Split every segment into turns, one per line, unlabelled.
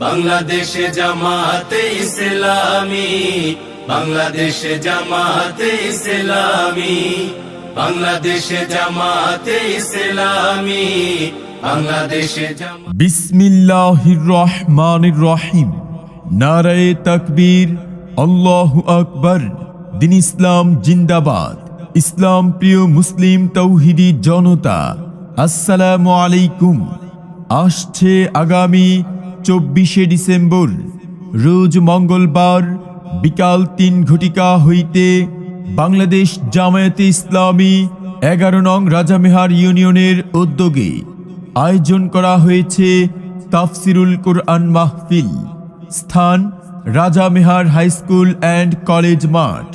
বাংলাদেশে জামাতে ইসলামী, বাংলাদেশে জামাতে ইসলামী, বাংলাদেশে জামাতে ইসলামী, বাংলাদেশে জামাতে।
বিসমিল্লাহির রহমানির রহিম। নারায়ে তাকবীর, আল্লাহু আকবার। দিন ইসলাম জিন্দাবাদ। ইসলাম প্রিয় মুসলিম তৌহিদি জনতা, আসসালামু আলাইকুম। আসছে আগামী 24শে ডিসেম্বর রোজ মঙ্গলবার বিকাল 3 ঘটিকা হইতে বাংলাদেশ জামায়াতে ইসলামী 11 নং রাজামেহার ইউনিয়নের উদ্যোগে আয়োজন করা হয়েছে তাফসিরুল কুরআন মাহফিল। স্থান Rajamehar high school and college মাঠ।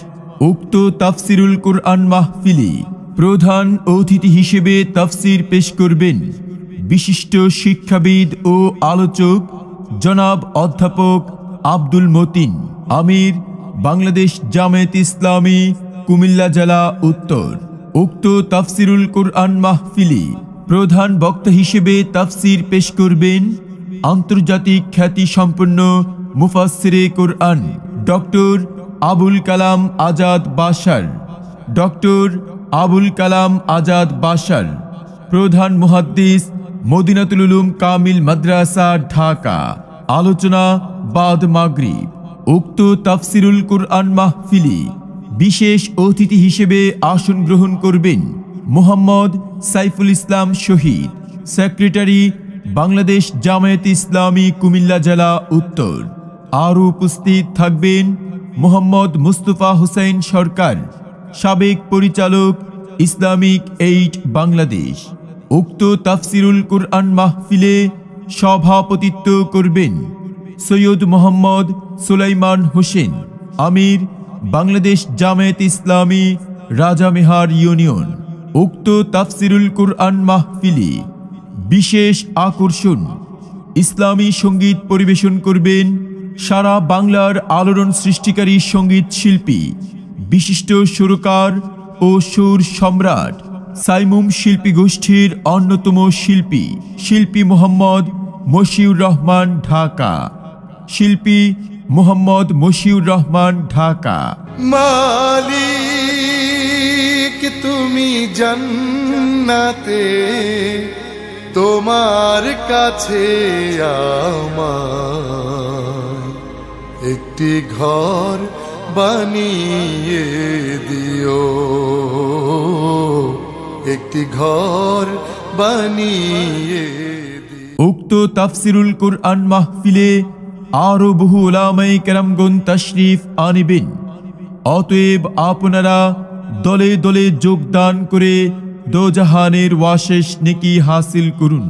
উক্ত তাফসিরুল কুরআন মাহফিলে প্রধান অতিথি হিসেবে তাফসির পেশ করবেন বিশিষ্ট শিক্ষাবিদ ও আলোচক জনাব অধ্যাপক আব্দুল মতিন, আমির, বাংলাদেশ জামায়াত ইসলামী, কুমিল্লা জেলা উত্তর। উক্ত তাফসিরুল কুরআন মাহফিলে প্রধান বক্তা হিসেবে তাফসির পেশ করবেন আন্তর্জাতিক খ্যাতি সম্পন্ন মুফাসসিরে কুরআন ডক্টর আবুল কালাম আজাদ বাশার। ডক্টর আবুল কালাম আজাদ বাশার, প্রধান মুহাদ্দিস, মদিনাতুল উলুম কামিল মাদ্রাসা, ঢাকা। আলোচনা বাদ মাগরিব। উক্ত তাফসিরুল কুরআন মাহফিলে বিশেষ অতিথি হিসেবে আসন গ্রহণ করবেন মোহাম্মদ সাইফুল ইসলাম শহীদ, সেক্রেটারি, বাংলাদেশ জামায়াত ইসলামী, কুমিল্লা জেলা উত্তর। আরও উপস্থিত থাকবেন মোহাম্মদ মুস্তফা হুসাইন সরকার, সাবেক পরিচালক, ইসলামিক এইড বাংলাদেশ। উক্ত তাফসিরুল কুরআন মাহফিলে সভাপতিত্ব করবেন সৈয়দ মোহাম্মদ সুলাইমান হোসেন, আমির, বাংলাদেশ জামায়াত ইসলামী, রাজামেহার ইউনিয়ন। উক্ত তাফসিরুল কুরআন মাহফিলে বিশেষ আকর্ষণ ইসলামী সঙ্গীত পরিবেশন করবেন সারা বাংলার আলোড়ন সৃষ্টিকারী সঙ্গীত শিল্পী, বিশিষ্ট সুরকার ও সুর সম্রাট সাইমুম শিল্পী গোষ্ঠীর অন্যতম শিল্পী মোহাম্মদ মশিউর রহমান, ঢাকা। শিল্পী মোহাম্মদ মশিউর রহমান, ঢাকা।
মালিক তুমি জান্নাতে, তোমার কাছে আমার একটি ঘর বানিয়ে দিও, একটি ঘর বানিয়ে দিও।
উক্ত তাফসিরুল কুরআন মাহফিলে আরো বহু উলামায়ে কেরামগণ তাশরিফ আনিবেন। অতএব আপনারা দলে দলে যোগদান করে দোজাহানের ওয়াশেষ নেকি হাসিল করুন।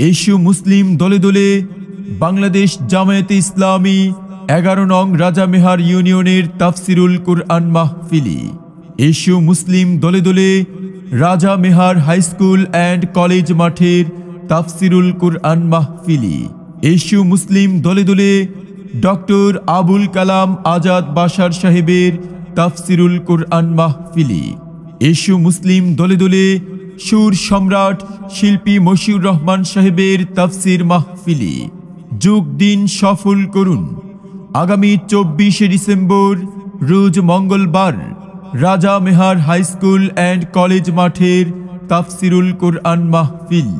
এসো মুসলিম দলে দলে বাংলাদেশ জামায়াতে ইসলামী 11 নং রাজামেহার ইউনিয়নের তাফসিরুল কুরআন মাহফিলে। এসো মুসলিম দলে দলে Rajamehar high school and college মাঠের তাফসিরুল কুরআন মাহফিলে। এসো মুসলিম দলে দলে ডক্টর আবুল কালাম আজাদ বাশার সাহেবের তাফসিরুল কুরআন মাহফিলে। এসো মুসলিম দলে দলে সুর সম্রাট শিল্পী মশিউর রহমান সাহেবের তাফসির মাহফিলে যোগ দিন, সফল করুন। আগামী 24শে ডিসেম্বর রোজ মঙ্গলবার Rajamehar high school and college মাঠের তাফসিরুল কুরআন মাহফিল।